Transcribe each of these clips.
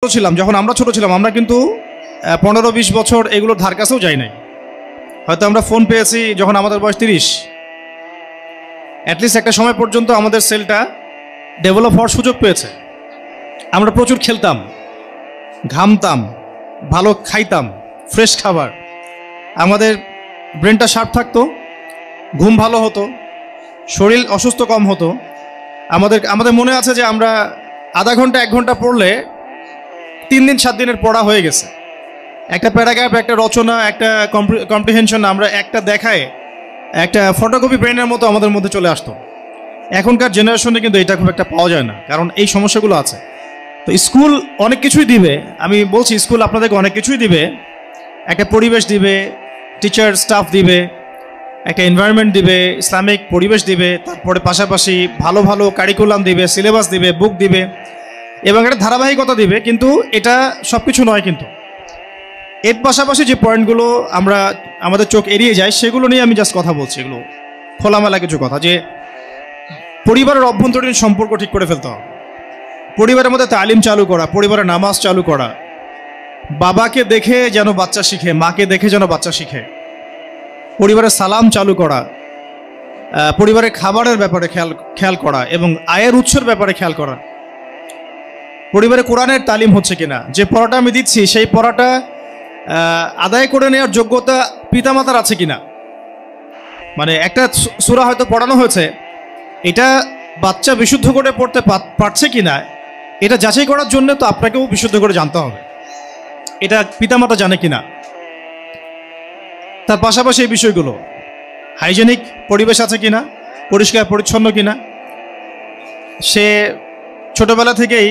যখন আমরা ছোট ছিলাম আমরা কিন্তু 15-20 বছর এগুলোর ধার কাছেও যাই নাই। হয়তো আমরা ফোন পেয়েছি যখন আমাদের বয়স 30। অ্যাটলিস্ট একটা সময় পর্যন্ত আমাদের সেলটা ডেভেলপ হওয়ার সুযোগ পেয়েছে। আমরা প্রচুর খেলতাম, ঘামতাম, ভালো খাইতাম, ফ্রেশ খাবার, আমাদের ব্রেনটা শার্প থাকতো, ঘুম ভালো হতো, শরীর অসুস্থ কম হতো। আমাদের মনে আছে যে আমরা আধা ঘন্টা 1 ঘন্টা পড়লে 3 দিন 7 দিনের পড়া হয়ে গেছে। একটা প্যারাগ্রাফ, একটা রচনা, একটা কম্প্রিহেনশন আমরা একটা দেখায় একটা ফটোকপি ব্রেনের মতো আমাদের মধ্যে চলে আসতো। এখনকার জেনারেশনে কিন্তু এটা খুব একটা পাওয়া যায় না, কারণ এই সমস্যাগুলো আছে। তো স্কুল অনেক কিছুই দিবে, আমি বলছি স্কুল আপনাদেরকে অনেক কিছুই দিবে। একটা পরিবেশ দিবে, টিচার স্টাফ দিবে, একটা এনভায়রনমেন্ট দিবে, ইসলামিক পরিবেশ দিবে, তারপরে পাশাপাশি ভালো ভালো কারিকুলাম দিবে, সিলেবাস দিবে, বুক দিবে এবং একটা ধারাবাহিকতা দিবে। কিন্তু এটা সব কিছু নয়। কিন্তু এর পাশাপাশি যে পয়েন্টগুলো আমাদের চোখ এড়িয়ে যায় সেগুলো নিয়ে আমি জাস্ট কথা বলছি। এগুলো খোলামেলা কিছু কথা, যে পরিবারের অভ্যন্তরীণ সম্পর্ক ঠিক করে ফেলতে হবে, পরিবারের মধ্যে তালিম চালু করা, পরিবারের নামাজ চালু করা, বাবাকে দেখে যেন বাচ্চা শিখে, মাকে দেখে যেন বাচ্চা শিখে, পরিবারের সালাম চালু করা, পরিবারের খাবারের ব্যাপারে খেয়াল করা এবং আয়ের উৎসের ব্যাপারে খেয়াল করা, পরিবারে কোরআনের তালিম হচ্ছে কিনা, যে পড়াটা আমি দিচ্ছি সেই পড়াটা আদায় করে নেওয়ার যোগ্যতা পিতামাতার আছে কিনা। মানে একটা সূরা হয়তো পড়ানো হয়েছে, এটা বাচ্চা বিশুদ্ধ করে পড়তে পারছে কিনা এটা যাচাই করার জন্য তো আপনাকেও বিশুদ্ধ করে জানতে হবে এটা পিতামাতা জানে কিনা। তার পাশাপাশি এই বিষয়গুলো, হাইজেনিক পরিবেশ আছে কিনা, পরিষ্কার পরিচ্ছন্ন কিনা, সে ছোটবেলা থেকেই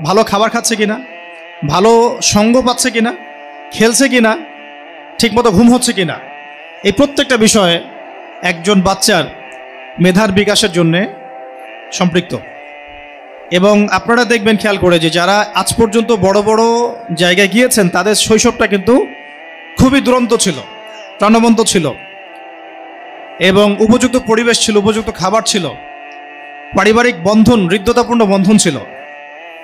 ভালো খাবার খাচ্ছে কিনা, ভালো সঙ্গ পাচ্ছে কিনা, খেলছে কিনা, ঠিকমতো ঘুম হচ্ছে কিনা, এই প্রত্যেকটা বিষয়ে একজন বাচ্চার মেধার বিকাশের জন্যে সম্পৃক্ত। এবং আপনারা দেখবেন খেয়াল করে যে যারা আজ পর্যন্ত বড় বড় জায়গায় গিয়েছেন তাদের শৈশবটা কিন্তু খুবই দুরন্ত ছিল, প্রাণবন্ত ছিল এবং উপযুক্ত পরিবেশ ছিল, উপযুক্ত খাবার ছিল, পারিবারিক বন্ধন, হৃদ্যতাপূর্ণ বন্ধন ছিল।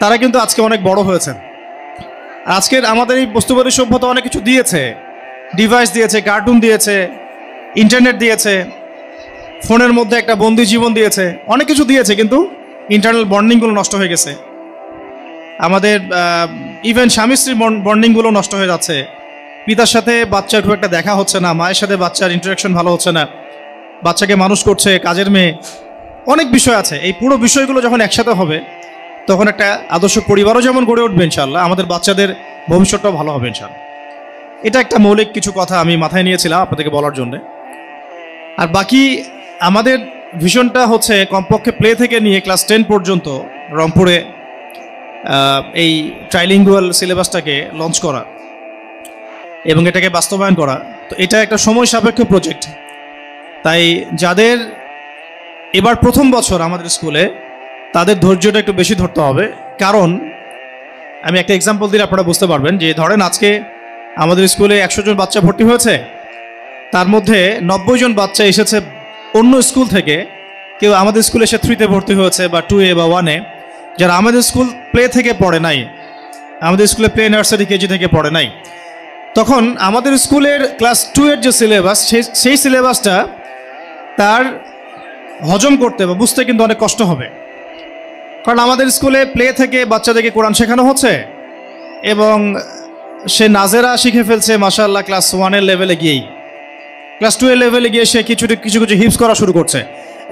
তারা কিন্তু আজকে অনেক বড় হয়েছেন। আজকের আমাদের এই বস্তুবাদী সভ্যতা অনেক কিছু দিয়েছে, ডিভাইস দিয়েছে, কার্টুন দিয়েছে, ইন্টারনেট দিয়েছে, ফোনের মধ্যে একটা বন্দি জীবন দিয়েছে, অনেক কিছু দিয়েছে, কিন্তু ইন্টারনাল বন্ডিংগুলো নষ্ট হয়ে গেছে। আমাদের ইভেন স্বামী স্ত্রীর বন্ডিংগুলো নষ্ট হয়ে যাচ্ছে। পিতার সাথে বাচ্চার খুব একটা দেখা হচ্ছে না, মায়ের সাথে বাচ্চার ইন্টারাকশন ভালো হচ্ছে না, বাচ্চাকে মানুষ করছে কাজের মেয়ে, অনেক বিষয় আছে। এই পুরো বিষয়গুলো যখন একসাথে হবে তখন একটা আদর্শ পরিবারও যেমন গড়ে উঠবে ইনশাআল্লাহ, আমাদের বাচ্চাদের ভবিষ্যৎটাও ভালো হবে ইনশাআল্লাহ। এটা একটা মৌলিক কিছু কথা আমি মাথায় নিয়েছিলাম আপনাদেরকে বলার জন্যে। আর বাকি আমাদের ভিশনটা হচ্ছে কমপক্ষে প্লে থেকে নিয়ে ক্লাস 10 পর্যন্ত রংপুরে এই ট্রাইলিঙ্গুয়াল সিলেবাসটাকে লঞ্চ করা এবং এটাকে বাস্তবায়ন করা। তো এটা একটা সময় সাপেক্ষ প্রজেক্ট। তাই যাদের এবার প্রথম বছর আমাদের স্কুলে, তাদের ধৈর্যটা একটু বেশি ধরতে হবে। কারণ আমি একটা এক্সাম্পল দিলে আপনারা বুঝতে পারবেন, যে ধরেন আজকে আমাদের স্কুলে 100 জন বাচ্চা ভর্তি হয়েছে, তার মধ্যে 90 জন বাচ্চা এসেছে অন্য স্কুল থেকে। কেউ আমাদের স্কুলে এসে 3-তে ভর্তি হয়েছে বা 2-এ বা 1-এ, যারা আমাদের স্কুল প্লে থেকে পড়ে নাই, আমাদের স্কুলে প্লে নার্সারি কেজি থেকে পড়ে নাই। তখন আমাদের স্কুলের ক্লাস 2-এর যে সিলেবাস, সেই সিলেবাসটা তার হজম করতে বা বুঝতে কিন্তু অনেক কষ্ট হবে। কারণ আমাদের স্কুলে প্লে থেকে বাচ্চাদেরকে কোরআন শেখানো হচ্ছে এবং সে নাজেরা শিখে ফেলছে মাশাআল্লাহ ক্লাস 1-এর লেভেলে গিয়েই। ক্লাস 2-এর লেভেলে গিয়ে সে কিছু কিছু হিপস করা শুরু করছে।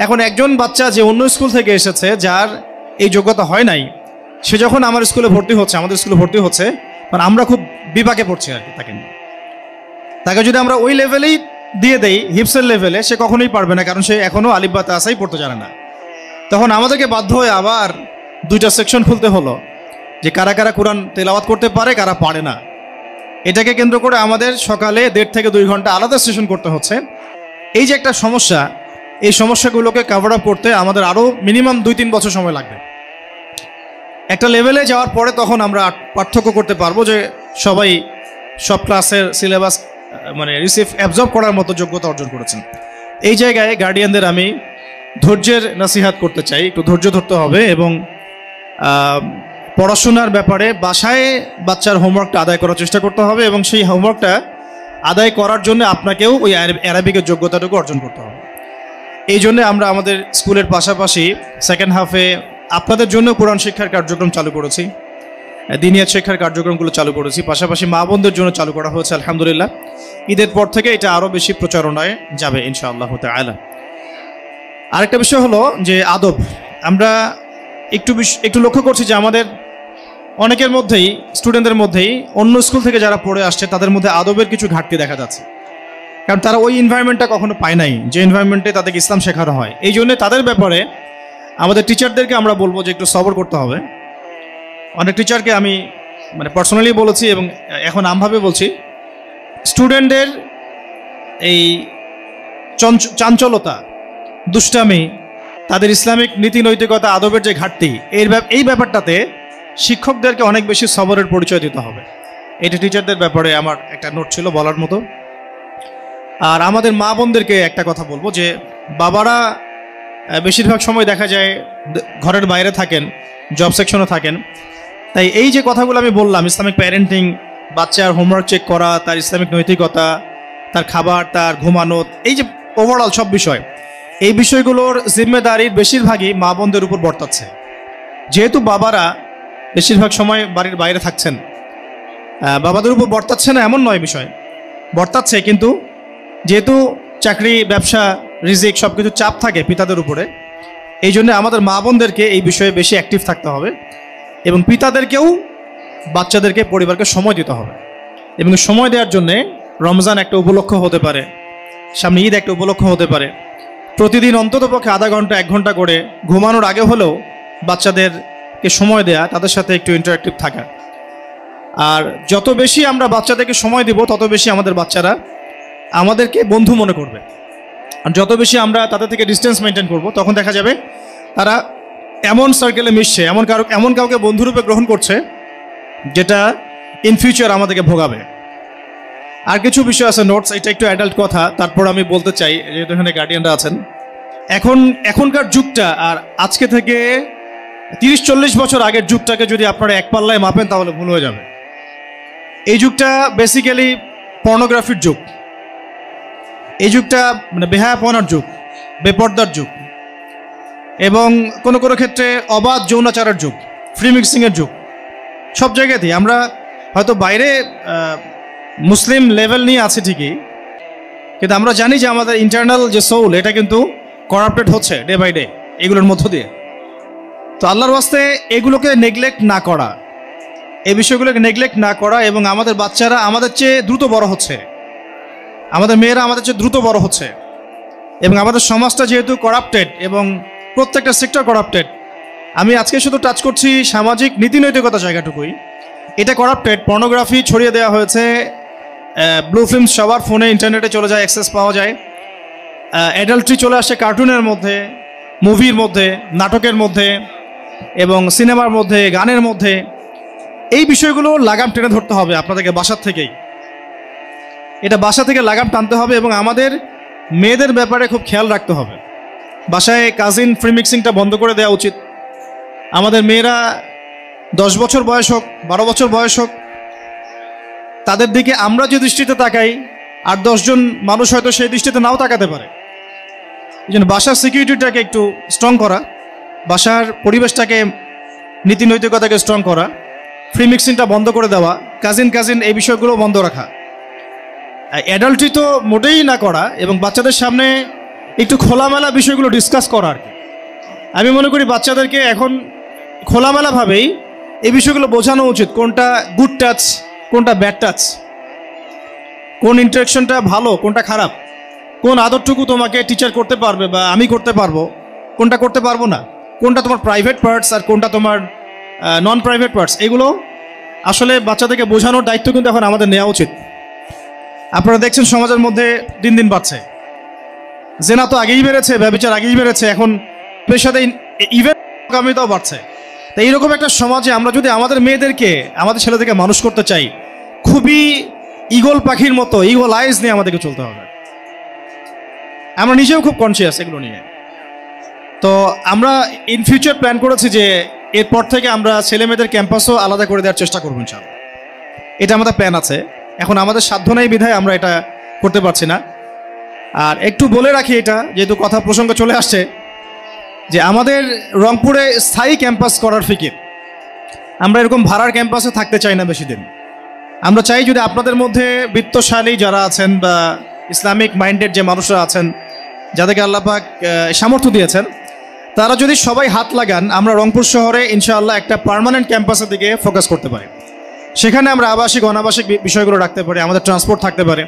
এখন একজন বাচ্চা যে অন্য স্কুল থেকে এসেছে, যার এই যোগ্যতা হয় নাই, সে যখন আমার স্কুলে ভর্তি হচ্ছে, আমাদের স্কুলে ভর্তি হচ্ছে, মানে আমরা খুব বিপাকে পড়ছি আর কি। তাকে যদি আমরা ওই লেভেলেই দিয়ে দেই, হিপসের লেভেলে, সে কখনোই পারবে না, কারণ সে এখনও আলিফ বা তাসাই পড়তে জানে না। তখন আমাদেরকে বাধ্য হয়ে আবার 2টা সেকশন খুলতে হলো, যে কারা কারা কোরআন তেলাওয়াত করতে পারে, কারা পারে না। এটাকে কেন্দ্র করে আমাদের সকালে 1.5 থেকে 2 ঘন্টা আলাদা সেশন করতে হচ্ছে। এই যে একটা সমস্যা, এই সমস্যাগুলোকে কভার আপ করতে আমাদের আরও মিনিমাম 2-3 বছর সময় লাগবে। একটা লেভেলে যাওয়ার পরে তখন আমরা পার্থক্য করতে পারবো যে সবাই সব ক্লাসের সিলেবাস মানে অ্যাবজর্ব করার মতো যোগ্যতা অর্জন করেছেন। এই জায়গায় গার্ডিয়ানদের আমি ধৈর্যের নসিহাত করতে চাই, একটু ধৈর্য ধরতে হবে এবং পড়াশোনার ব্যাপারে বাসায় বাচ্চার হোমওয়ার্কটা আদায় করার চেষ্টা করতে হবে, এবং সেই হোমওয়ার্কটা আদায় করার জন্য আপনাকেও ওই অ্যারাবিকের যোগ্যতাটুকু অর্জন করতে হবে। এই জন্য আমরা আমাদের স্কুলের পাশাপাশি সেকেন্ড হাফে আপনাদের জন্য কোরআন শিক্ষার কার্যক্রম চালু করেছি, দিনিয়াত শিক্ষার কার্যক্রমগুলো চালু করেছি, পাশাপাশি মা বোনদের জন্য চালু করা হয়েছে আলহামদুলিল্লাহ। ঈদের পর থেকে এটা আরও বেশি প্রচারণায় যাবে ইনশাআল্লাহ তাআলা। আরেকটা বিষয় হলো যে আদব। আমরা একটু লক্ষ্য করছি যে আমাদের অনেকের মধ্যেই, স্টুডেন্টদের মধ্যেই অন্য স্কুল থেকে যারা পড়ে আসছে তাদের মধ্যে আদবের কিছু ঘাটতি দেখা যাচ্ছে, কারণ তারা ওই এনভায়রনমেন্টটা কখনো পায় নাই যে এনভায়রনমেন্টে তাদেরকে ইসলাম শেখানো হয়। এই জন্য তাদের ব্যাপারে আমাদের টিচারদেরকে আমরা বলবো যে একটু সবর করতে হবে। অনেক টিচারকে আমি পার্সোনালি বলেছি এবং এখন আমভাবে বলছি, স্টুডেন্টদের এই চাঞ্চলতা, দুষ্টামি, তাদের ইসলামিক নীতি নৈতিকতা, আদবের যে ঘাটতি, এই ব্যাপারটাতে শিক্ষকদেরকে অনেক বেশি সবরের পরিচয় দিতে হবে। এটা টিচারদের ব্যাপারে আমার একটা নোট ছিল বলার মতো। আর আমাদের মা বোনদেরকে একটা কথা বলবো যে বাবারা বেশিরভাগ সময় দেখা যায় ঘরের বাইরে থাকেন, জব সেকশনে থাকেন। তাই এই যে কথাগুলো আমি বললাম, ইসলামিক প্যারেন্টিং, বাচ্চার হোমওয়ার্ক চেক করা, তার ইসলামিক নৈতিকতা, তার খাবার, তার ঘুমানো, এই যে ওভারঅল সব বিষয়, এই বিষয়গুলোর জিম্মেদারির বেশিরভাগই মা বোনদের উপর বর্তাচ্ছে। যেহেতু বাবারা বেশিরভাগ সময় বাড়ির বাইরে থাকছেন, বাবাদের উপর বর্তাচ্ছে না এমন নয়, বিষয় বর্তাচ্ছে, কিন্তু যেহেতু চাকরি, ব্যবসা, রিজিক সব কিছু চাপ থাকে পিতাদের উপরে, এই জন্য আমাদের মা বোনদেরকে এই বিষয়ে বেশি অ্যাক্টিভ থাকতে হবে এবং পিতাদেরকেও বাচ্চাদেরকে, পরিবারকে সময় দিতে হবে। এবং সময় দেওয়ার জন্যে রমজান একটা উপলক্ষ হতে পারে, সামনে ঈদ একটা উপলক্ষ হতে পারে। প্রতিদিন অন্ততপক্ষে আধা ঘন্টা 1 ঘন্টা করে ঘুমানোর আগে হলেও বাচ্চাদেরকে সময় দেয়া, তাদের সাথে একটু ইন্টারেক্টিভ থাকা। আর যত বেশি আমরা বাচ্চাদেরকে সময় দিব তত বেশি আমাদের বাচ্চারা আমাদেরকে বন্ধু মনে করবে। আর যত বেশি আমরা তাদের থেকে ডিস্টেন্স মেনটেন করব, তখন দেখা যাবে তারা এমন সার্কেলে মিশছে, এমন কাউকে বন্ধুরূপে গ্রহণ করছে যেটা ইন ফিউচার আমাদেরকে ভোগাবে। আর কিছু বিষয় আছে নোটস, এটা একটু অ্যাডাল্ট কথা, তারপর আমি বলতে চাই, যেহেতু এখানে গার্ডিয়ানরা আছেন। এখনকার যুগটা আর আজকে থেকে 30-40 বছর আগের যুগটাকে যদি আপনারা এক পাল্লায় মাপেন তাহলে ভুল হয়ে যাবে। এই যুগটা বেসিক্যালি পর্নোগ্রাফির যুগ, এই যুগটা বেহায়াপনার যুগ, বেপর্দার যুগ, এবং কোনো কোনো ক্ষেত্রে অবাধ যৌনাচারের যুগ, ফ্রি মিক্সিংয়ের যুগ। সব জায়গাতেই আমরা হয়তো বাইরে মুসলিম লেভেল নিয়ে আছে ঠিকই, কিন্তু আমরা জানি যে আমাদের ইন্টারনাল যে সোল, এটা কিন্তু করাপ্টেড হচ্ছে ডে বাই ডে এগুলোর মধ্য দিয়ে। তো আল্লাহর ওয়াস্তে এগুলোকে নেগলেক্ট না করা, এই বিষয়গুলোকে নেগলেক্ট না করা, এবং আমাদের বাচ্চারা আমাদের চেয়ে দ্রুত বড় হচ্ছে, আমাদের মেয়েরা আমাদের চেয়ে দ্রুত বড় হচ্ছে, এবং আমাদের সমাজটা যেহেতু করাপ্টেড এবং প্রত্যেকটা সেক্টর করাপ্টেড, আমি আজকে শুধু টাচ করছি সামাজিক নীতি নৈতিকতা জায়গাটুকুই, এটা করাপ্টেড। পর্নোগ্রাফি ছড়িয়ে দেওয়া হয়েছে, ব্লু ফিল্ম সবার ফোনে, ইন্টারনেটে চলে যায়, অ্যাক্সেস পাওয়া যায়। অ্যাডাল্ট্রি চলে আসে কার্টুনের মধ্যে, মুভির মধ্যে, নাটকের মধ্যে, এবং সিনেমার মধ্যে, গানের মধ্যে। এই বিষয়গুলো লাগাম টেনে ধরতে হবে আপনাদেরকে বাসার থেকেই, এটা বাসা থেকে লাগাম টানতে হবে, এবং আমাদের মেয়েদের ব্যাপারে খুব খেয়াল রাখতে হবে। বাসায় কাজিন ফ্রি মিক্সিংটা বন্ধ করে দেওয়া উচিত। আমাদের মেয়েরা 10 বছর বয়স হোক, 12 বছর বয়স হোক, তাদের দিকে আমরা যে দৃষ্টিতে তাকাই আর 10 জন মানুষ হয়তো সেই দৃষ্টিতে নাও তাকাতে পারে। এই জন্য বাসার সিকিউরিটিটাকে একটু স্ট্রং করা, বাসার পরিবেশটাকে, নীতি নৈতিকতাকে স্ট্রং করা, ফ্রি মিক্সিংটা বন্ধ করে দেওয়া, কাজিন এই বিষয়গুলো বন্ধ রাখা, অ্যাডাল্ট্রি তো মোটেই না করা, এবং বাচ্চাদের সামনে একটু খোলামেলা বিষয়গুলো ডিসকাস করা আর কি। আমি মনে করি বাচ্চাদেরকে এখন খোলামেলাভাবেই এই বিষয়গুলো বোঝানো উচিত, কোনটা গুড টাচ, কোনটা ব্যাড টাচ, কোন ইন্টারেকশনটা ভালো, কোনটা খারাপ, কোন আদরটুকু তোমাকে টিচার করতে পারবে বা আমি করতে পারবো, কোনটা করতে পারবো না, কোনটা তোমার প্রাইভেট পার্টস আর কোনটা তোমার নন প্রাইভেট পার্টস। এগুলো আসলে বাচ্চাদেরকে বোঝানোর দায়িত্ব কিন্তু এখন আমাদের নেওয়া উচিত। আপনারা দেখছেন সমাজের মধ্যে দিন দিন বাড়ছে, জেনা তো আগেই বেড়েছে, ব্যভিচার আগেই বেড়েছে, এখন এর সাথে ইভেন্টকামিতাও বাড়ছে। তো এইরকম একটা সমাজে আমরা যদি আমাদের মেয়েদেরকে, আমাদের ছেলেদেরকে মানুষ করতে চাই, খুবই ঈগল পাখির মতো, ঈগল আইজ নিয়ে আমাদেরকে চলতে হবে। আমরা নিজেও খুব কনসিয়াস এগুলো নিয়ে। তো আমরা ইন ফিউচার প্ল্যান করেছি যে এরপর থেকে আমরা ছেলেমেয়েদের ক্যাম্পাসও আলাদা করে দেওয়ার চেষ্টা করবো ইনশাআল্লাহ। এটা আমাদের প্ল্যান আছে। এখন আমাদের সাধ্য নেই বিধায় আমরা এটা করতে পারছি না। আর একটু বলে রাখি, এটা যেহেতু কথা প্রসঙ্গ চলে আসছে, যে আমাদের রংপুরে স্থায়ী ক্যাম্পাস করার ফিকির। আমরা এরকম ভাড়ার ক্যাম্পাসে থাকতে চাই না বেশি দিন। আমরা চাই যদি আপনাদের মধ্যে বিত্তশালী যারা আছেন বা ইসলামিক মাইন্ডেড যে মানুষরা আছেন, যাদেরকে আল্লাহ পাক সামর্থ্য দিয়েছেন, তারা যদি সবাই হাত লাগান, আমরা রংপুর শহরে ইনশাআল্লাহ একটা পার্মানেন্ট ক্যাম্পাসের দিকে ফোকাস করতে পারি। সেখানে আমরা আবাসিক অনাবাসিক বিষয়গুলো রাখতে পারি, আমাদের ট্রান্সপোর্ট থাকতে পারে,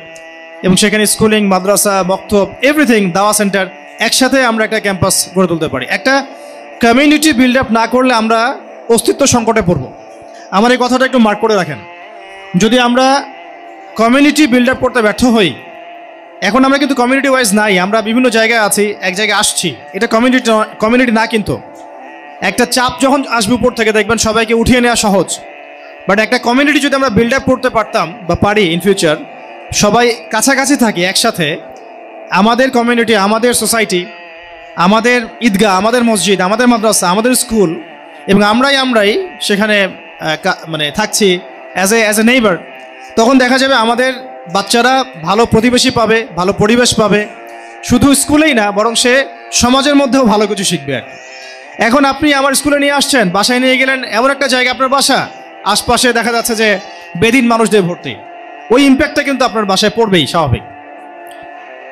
এবং সেখানে স্কুলিং, মাদ্রাসা, মক্তব, এভরিথিং, দাওয়া সেন্টার একসাথে আমরা একটা ক্যাম্পাস গড়ে তুলতে পারি। একটা কমিউনিটি বিল্ড আপ না করলে আমরা অস্তিত্ব সংকটে পড়ব। আমার এই কথাটা একটু মার্ক করে রাখেন। যদি আমরা কমিউনিটি বিল্ড আপ করতে ব্যর্থ হই, এখন আমরা কিন্তু কমিউনিটি ওয়াইজ নাই, আমরা বিভিন্ন জায়গায় আছি, এক জায়গায় আসছি, এটা কমিউনিটি না। কিন্তু একটা চাপ যখন আসবে উপর থেকে, দেখবেন সবাইকে উঠিয়ে নেওয়া সহজ। বাট একটা কমিউনিটি যদি আমরা বিল্ড আপ করতে পারতাম বা পারি ইন ফিউচার, সবাই কাছাকাছি থাকি একসাথে, আমাদের কমিউনিটি, আমাদের সোসাইটি, আমাদের ঈদগাহ, আমাদের মসজিদ, আমাদের মাদ্রাসা, আমাদের স্কুল, এবং আমরাই সেখানে মানে থাকছি অ্যাজ এ নেইবার, তখন দেখা যাবে আমাদের বাচ্চারা ভালো প্রতিবেশী পাবে, ভালো পরিবেশ পাবে। শুধু স্কুলেই না, বরং সে সমাজের মধ্যেও ভালো কিছু শিখবে আর কি। এখন আপনি আমার স্কুলে নিয়ে আসছেন, বাসায় নিয়ে গেলেন, এমন একটা জায়গা আপনার বাসা, আশপাশে দেখা যাচ্ছে যে বেদিন মানুষদের ভর্তি, ওই ইম্প্যাক্টটা কিন্তু আপনার বাসায় পড়বেই স্বাভাবিক।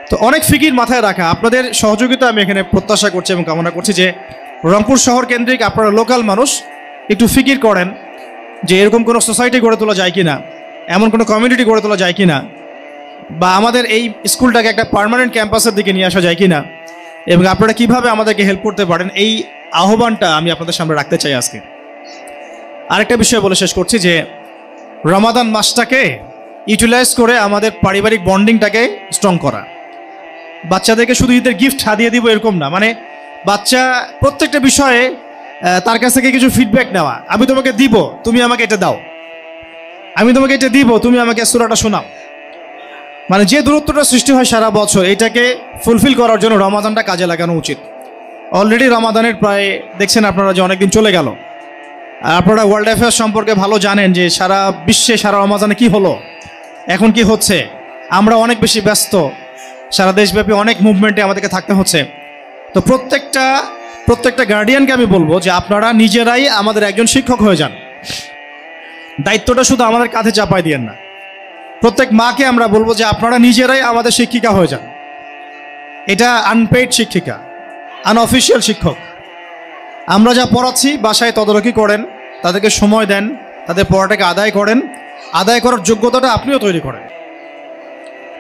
তো অনেক ফিকির মাথায় রাখা, আপনাদের সহযোগিতা আমি এখানে প্রত্যাশা করছি এবং কামনা করছি যে রংপুর শহর কেন্দ্রিক আপনারা লোকাল মানুষ একটু ফিকির করেন যে এরকম কোনো সোসাইটি গড়ে তোলা যায় কি না, এমন কোনো কমিউনিটি গড়ে তোলা যায় কি না, বা আমাদের এই স্কুলটাকে একটা পার্মানেন্ট ক্যাম্পাসের দিকে নিয়ে আসা যায় কি না, এবং আপনারা কিভাবে আমাদেরকে হেল্প করতে পারেন, এই আহ্বানটা আমি আপনাদের সামনে রাখতে চাই আজকে। আরেকটা বিষয় বলে শেষ করছি যে রমাদান মাসটাকে ইউটিলাইজ করে আমাদের পারিবারিক বন্ডিংটাকে স্ট্রং করা। বাচ্চাদেরকে শুধু ঈদের গিফট হাদিয়ে দিব এরকম না, মানে বাচ্চা প্রত্যেকটা বিষয়ে তার কাছ থেকে কিছু ফিডব্যাক নেওয়া। আমি তোমাকে দিব, তুমি আমাকে এটা দাও, আমি তোমাকে এটা দিব, তুমি আমাকে সূরাটা শোনাও। মানে যে দূরত্বটা সৃষ্টি হয় সারা বছর, এটাকে ফুলফিল করার জন্য রমাদানটা কাজে লাগানো উচিত। অলরেডি রমাদানের প্রায় দেখছেন আপনারা যে অনেকদিন চলে গেল। আর আপনারা ওয়ার্ল্ড অ্যাফেয়ার্স সম্পর্কে ভালো জানেন যে সারা বিশ্বে সারা রমাদানে কি হলো, এখন কি হচ্ছে। আমরা অনেক বেশি ব্যস্ত, সারা দেশব্যাপী অনেক মুভমেন্টে আমাদেরকে থাকতে হচ্ছে। তো প্রত্যেকটা গার্ডিয়ানকে আমি বলবো যে আপনারা নিজেরাই আমাদের একজন শিক্ষক হয়ে যান। দায়িত্বটা শুধু আমাদের কাঁধে চাপাই দিয়েন না। প্রত্যেক মাকে আমরা বলবো যে আপনারা নিজেরাই আমাদের শিক্ষিকা হয়ে যান। এটা আনপেইড শিক্ষিকা, আনঅফিসিয়াল শিক্ষক। আমরা যা পড়াচ্ছি বাসায় তদারকি করেন, তাদেরকে সময় দেন, তাদের পড়াটাকে আদায় করেন, আদায় করার যোগ্যতাটা আপনিও তৈরি করেন।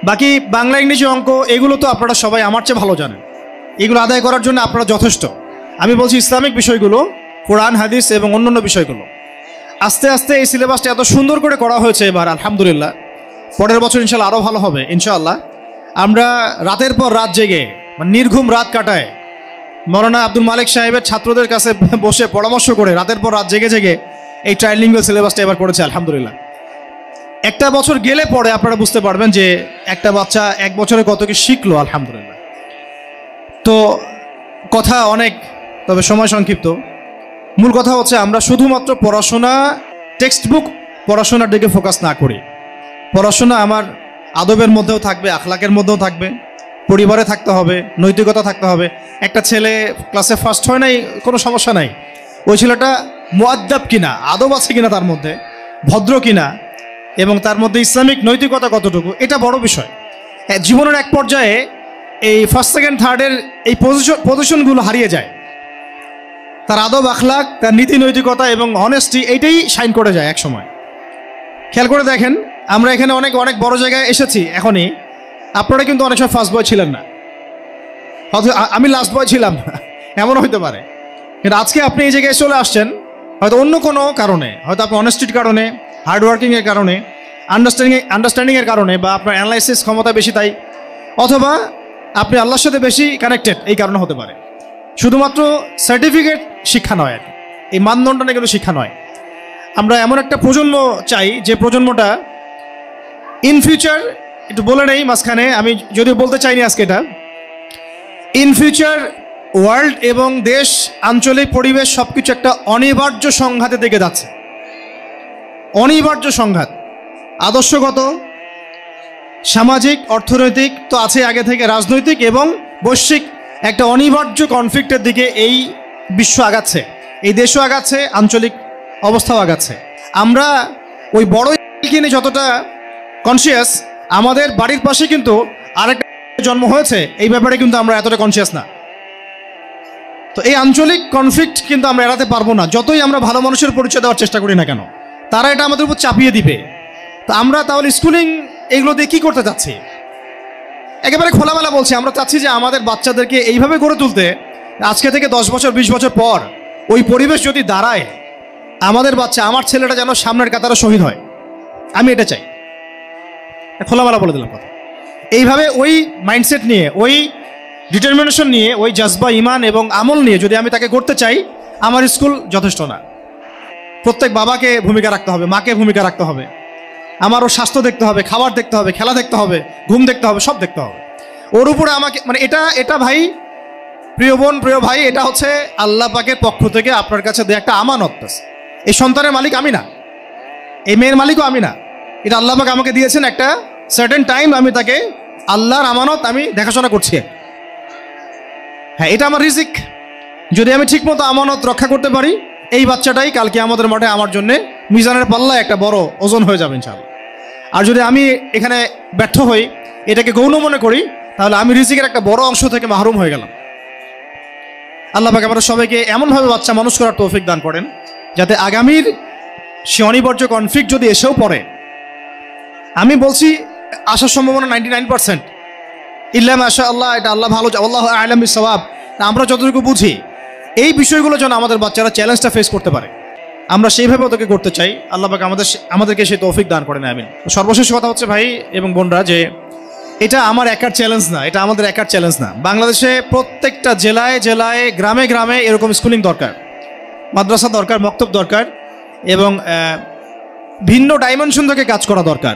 বাকি বাংলা, ইংরেজি, অঙ্ক এগুলো তো আপনারা সবাই আমার চেয়ে ভালো জানেন, এগুলো আদায় করার জন্য আপনারা যথেষ্ট। আমি বলছি ইসলামিক বিষয়গুলো, কোরআন হাদিস এবং অন্যান্য বিষয়গুলো আস্তে আস্তে এই সিলেবাসটা এত সুন্দর করে করা হয়েছে এবার, আলহামদুলিল্লাহ। পরের বছর ইনশাল্লাহ আরও ভালো হবে ইনশাআল্লাহ। আমরা রাতের পর রাত জেগে, মানে নির্ঘুম রাত কাটায়, মৌলানা আব্দুল মালিক সাহেবের ছাত্রদের কাছে বসে পরামর্শ করে রাতের পর রাত জেগে জেগে এই ট্রাইলিঙ্গুয়াল সিলেবাসটা এবার করেছে আলহামদুলিল্লাহ। একটা বছর গেলে পরে আপনারা বুঝতে পারবেন যে একটা বাচ্চা এক বছরে কত কি শিখলো আলহামদুলিল্লাহ। তো কথা অনেক, তবে সময় সংক্ষিপ্ত। মূল কথা হচ্ছে আমরা শুধুমাত্র পড়াশোনা, টেক্সট বুক পড়াশোনার দিকে ফোকাস না করি। পড়াশোনা আমার আদবের মধ্যেও থাকবে, আখলাকের মধ্যেও থাকবে, পরিবারে থাকতে হবে, নৈতিকতা থাকতে হবে। একটা ছেলে ক্লাসে ফার্স্ট হয় নাই, কোনো সমস্যা নাই, ওই ছেলেটা মুআদ্দাব কিনা, আদব আছে কিনা তার মধ্যে, ভদ্র কিনা, এবং তার মধ্যে ইসলামিক নৈতিকতা কতটুকু, এটা বড় বিষয়। জীবনের এক পর্যায়ে এই ফার্স্ট সেকেন্ড থার্ডের এই পজিশনগুলো হারিয়ে যায়। তার আদব, আখলাক, তার নীতি নৈতিকতা এবং অনেস্টি, এইটাই শাইন করে যায় এক সময়। খেয়াল করে দেখেন, আমরা এখানে অনেক অনেক বড় জায়গায় এসেছি এখনই, আপনারা কিন্তু অনেক সময় ফার্স্ট বয় ছিলেন না, হয়তো আমি লাস্ট বয় ছিলাম, এমনও হতে পারে। কিন্তু আজকে আপনি এই জায়গায় চলে আসছেন হয়তো অন্য কোনো কারণে, হয়তো আপনার অনেস্টির কারণে, হার্ডওয়ার্কিংয়ের কারণে, আন্ডারস্ট্যান্ডিংয়ের কারণে, বা আপনার অ্যানালাইসিস ক্ষমতা বেশি তাই, অথবা আপনি আল্লাহর সাথে বেশি কানেক্টেড, এই কারণে হতে পারে। শুধুমাত্র সার্টিফিকেট শিক্ষা নয়, এই মানদণ্ডটা কিন্তু শিক্ষা নয়। আমরা এমন একটা প্রজন্ম চাই যে প্রজন্মটা ইন ফিউচার, একটু বলে নেই মাঝখানে, আমি যদিও বলতে চাইনি আজকে এটা, ইন ফিউচার ওয়ার্ল্ড এবং দেশ, আঞ্চলিক পরিবেশ সব কিছু একটা অনিবার্য সংঘাতের দিকে যাচ্ছে। অনিবার্য সংঘাত, আদর্শগত, সামাজিক, অর্থনৈতিক তো আছে আগে থেকে, রাজনৈতিক এবং বৈশ্বিক একটা অনিবার্য কনফ্লিক্টের দিকে এই বিশ্ব আগাচ্ছে, এই দেশও আগাচ্ছে, আঞ্চলিক অবস্থাও আগাচ্ছে। আমরা ওই বড় নিয়ে যতটা কনসিয়াস, আমাদের বাড়ির পাশে কিন্তু আরেকটা জন্ম হয়েছে, এই ব্যাপারে কিন্তু আমরা এতটা কনসিয়াস না। তো এই আঞ্চলিক কনফ্লিক্ট কিন্তু আমরা এড়াতে পারবো না, যতই আমরা ভালো মানুষের পরিচয় দেওয়ার চেষ্টা করি না কেন। তারা এটা আমাদের উপর চাপিয়ে দিবে। তো আমরা তাহলে স্কুলিং এগুলো দিয়ে কী করতে চাচ্ছি? একেবারে খোলামেলা বলছি, আমরা চাচ্ছি যে আমাদের বাচ্চাদেরকে এইভাবে গড়ে তুলতে, আজকে থেকে 10 বছর 20 বছর পর ওই পরিবেশ যদি দাঁড়ায়, আমাদের বাচ্চা, আমার ছেলেটা যেন সামনের কাতারে শহীদ হয়, আমি এটা চাই। খোলামেলা বলে দিলাম কথা। এইভাবে ওই মাইন্ডসেট নিয়ে, ওই ডিটারমিনেশন নিয়ে, ওই জজবা, ইমান এবং আমল নিয়ে যদি আমি তাকে করতে চাই, আমার স্কুল যথেষ্ট না। প্রত্যেক বাবাকে ভূমিকা রাখতে হবে, মাকে ভূমিকা রাখতে হবে, আমারও স্বাস্থ্য দেখতে হবে, খাবার দেখতে হবে, খেলা দেখতে হবে, ঘুম দেখতে হবে, সব দেখতে হবে। ওর উপরে আমাকে মানে এটা ভাই, প্রিয় বোন, প্রিয় ভাই, এটা হচ্ছে আল্লাহ পাকের পক্ষ থেকে আপনার কাছে দেয়া একটা আমানত। এই সন্তানের মালিক আমি না, এই মেয়ের মালিকও আমি না, এটা আল্লাহ পাক আমাকে দিয়েছেন একটা সার্টেন টাইম, আমি তাকে আল্লাহর আমানত আমি দেখাশোনা করছি। হ্যাঁ, এটা আমার রিজিক। যদি আমি ঠিকমতো আমানত রক্ষা করতে পারি, এই বাচ্চাটাই কালকে আমাদের মাঠে আমার জন্যে মিজানের পাল্লায় একটা বড় ওজন হয়ে যাবে ইনশাআল্লাহ। আর যদি আমি এখানে ব্যর্থ হই, এটাকে গৌণ মনে করি, তাহলে আমি রিজিকের একটা বড় অংশ থেকে মাহরুম হয়ে গেলাম। আল্লাহ পাক আমাদের সবাইকে এমনভাবে বাচ্চা মানুষ করার তৌফিক দান করেন, যাতে আগামীর সে অনিবার্য কনফ্লিক্ট যদি এসেও পড়ে, আমি বলছি আসার সম্ভাবনা 99%, ইল্লা মাশা আল্লাহ, এটা আল্লাহ ভালো, আল্লাহু আ'লাম বিস-সাওয়াব। আমরা যতটুকু বুঝি, এই বিষয়গুলো যেন আমাদের বাচ্চারা চ্যালেঞ্জটা ফেস করতে পারে, আমরা সেইভাবে ওদেরকে করতে চাই। আল্লাহ পাক আমাদেরকে সেই তৌফিক দান করেন, আমিন। সর্বশেষ কথা হচ্ছে ভাই এবং বোনরা, যে এটা আমার একার চ্যালেঞ্জ না, এটা আমাদের একার চ্যালেঞ্জ না। বাংলাদেশে প্রত্যেকটা জেলায় জেলায়, গ্রামে গ্রামে এরকম স্কুলিং দরকার, মাদ্রাসা দরকার, মক্তব দরকার, এবং ভিন্ন ডাইমেনশন থেকে কাজ করা দরকার।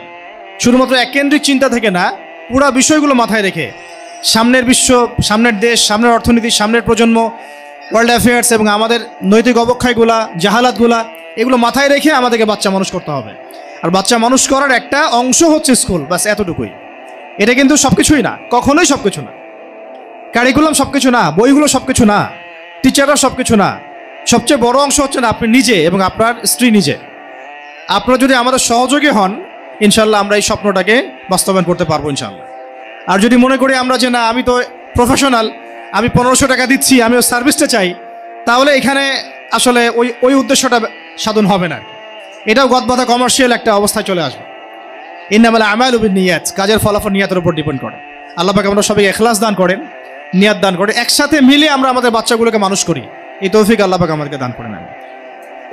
শুধুমাত্র এককেন্দ্রিক চিন্তা থেকে না, পুরা বিষয়গুলো মাথায় রেখে সামনের বিশ্ব, সামনের দেশ, সামনের অর্থনীতি, সামনের প্রজন্ম, ওয়ার্ল্ড অ্যাফেয়ার্স এবং আমাদের নৈতিক অবক্ষয়গুলা, জাহালাতগুলা, এগুলো মাথায় রেখে আমাদেরকে বাচ্চা মানুষ করতে হবে। আর বাচ্চা মানুষ করার একটা অংশ হচ্ছে স্কুল, বাস এতটুকুই। এটা কিন্তু সব কিছুই না, কখনোই সব কিছু না। কারিকুলাম সব কিছু না, বইগুলো সব কিছু না, টিচাররা সব কিছু না। সবচেয়ে বড় অংশ হচ্ছে না আপনি নিজে এবং আপনার স্ত্রী নিজে। আপনারা যদি আমাদের সহযোগী হন, ইনশাল্লাহ আমরা এই স্বপ্নটাকে বাস্তবায়ন করতে পারবো ইনশাল্লাহ। আর যদি মনে করি আমরা যে না, আমি তো প্রফেশনাল, আমি 1500 টাকা দিচ্ছি, আমি ওই সার্ভিসটা চাই, তাহলে এখানে আসলে ওই উদ্দেশ্যটা সাধন হবে না। এটাও গদবাধা কমার্শিয়াল একটা অবস্থায় চলে আসবে। ইন্নামাল আমালু বিন্নিয়াত, কাজের ফলাফল নিয়াতের উপর ডিপেন্ড করে। আল্লাহ পাক আমরা সবাইকে ইখলাস দান করেন, নিয়াত দান করেন, একসাথে মিলে আমরা আমাদের বাচ্চাগুলোকে মানুষ করি, এই তৌফিক আল্লাহ পাক আমাদেরকে দান করেন।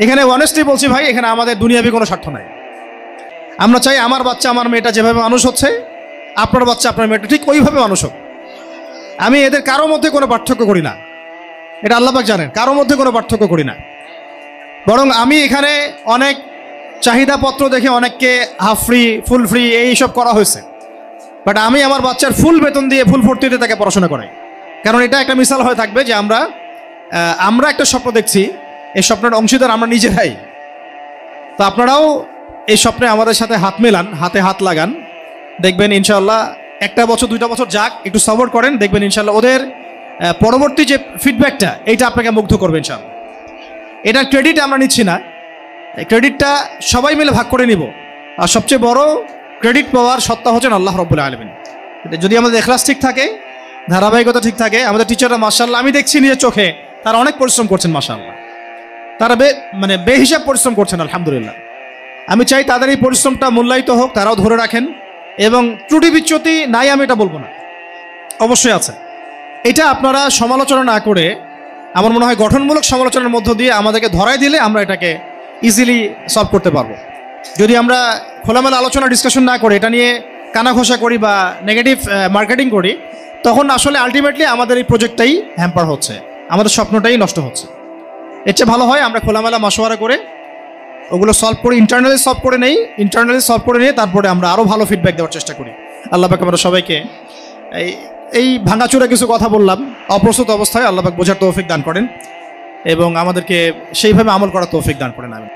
এখানে অনেস্টলি বলছি ভাই, এখানে আমাদের দুনিয়াবি কোনো স্বার্থ নাই। আমরা চাই আমার বাচ্চা, আমার মেয়েটা যেভাবে মানুষ হচ্ছে, আপনার বাচ্চা, আপনার মেয়েটা ঠিক ওইভাবে মানুষ হোক। আমি এদের কারোর মধ্যে কোনো পার্থক্য করি না, এটা আল্লাহ পাক জানেন, কারোর মধ্যে কোনো পার্থক্য করি না। বরং আমি এখানে অনেক চাহিদাপত্র দেখে অনেককে হাফ ফ্রি, ফুল ফ্রি এইসব করা হয়েছে, বাট আমি আমার বাচ্চার ফুল বেতন দিয়ে, ফুল ভর্তিতে তাকে পড়াশোনা করাই। কারণ এটা একটা মিসাল হয়ে থাকবে যে আমরা একটা স্বপ্ন দেখছি, এই স্বপ্নের অংশীদার আমরা নিজেরাই। তো আপনারাও এই স্বপ্নে আমাদের সাথে হাত মেলান, হাতে হাত লাগান, দেখবেন ইনশাআল্লাহ 1 বছর 2 বছর যাক, একটু সাপোর্ট করেন, দেখবেন ইনশাআল্লাহ ওদের পরবর্তী যে ফিডব্যাকটা, এইটা আপনাকে মুগ্ধ করবে ইনশাআল্লাহ। এটার ক্রেডিট আমরা নিচ্ছি না, ক্রেডিটটা সবাই মিলে ভাগ করে নিব। আর সবচেয়ে বড় ক্রেডিট পাওয়ার সত্তা হচ্ছেন আল্লাহ রাব্বুল আলামিন। যদি আমাদের ইখলাস ঠিক থাকে, ধারাবাহিকতা ঠিক থাকে, আমাদের টিচাররা মাশাআল্লাহ, আমি দেখছি নিজের চোখে, তারা অনেক পরিশ্রম করছেন মাশাআল্লাহ, তারা বেহিসাব পরিশ্রম করছেন আলহামদুলিল্লাহ। আমি চাই তাদের এই পরিশ্রমটা মূল্যায়িত হোক, তারাও ধরে রাখেন, এবং ত্রুটি বিচ্যুতি নাই আমি এটা বলবো না, অবশ্যই আছে। এটা আপনারা সমালোচনা না করে, আমার মনে হয় গঠনমূলক সমালোচনার মধ্য দিয়ে আমাদেরকে ধরাই দিলে আমরা এটাকে ইজিলি সলভ করতে পারবো। যদি আমরা খোলামেলা আলোচনা, ডিসকাশন না করে এটা নিয়ে কানাঘষা করি বা নেগেটিভ মার্কেটিং করি, তখন আসলে আলটিমেটলি আমাদের এই প্রজেক্টটাই হ্যাম্পার হচ্ছে, আমাদের স্বপ্নটাই নষ্ট হচ্ছে। এর চেয়ে ভালো হয় আমরা খোলামেলা মাশওয়ারা করে ওগুলো সলভ করি, ইন্টারনালি সলভ করে নিয়ে তারপরে আমরা আরও ভালো ফিডব্যাক দেওয়ার চেষ্টা করি। আল্লাহ পাক আমরা সবাইকে এই ভাঙাচোরা কিছু কথা বললাম, অপ্রস্তুত অবস্থায় আল্লাহ পাক বোঝার তৌফিক দান করেন এবং আমাদেরকে সেইভাবে আমল করার তৌফিক দান করেন। আমি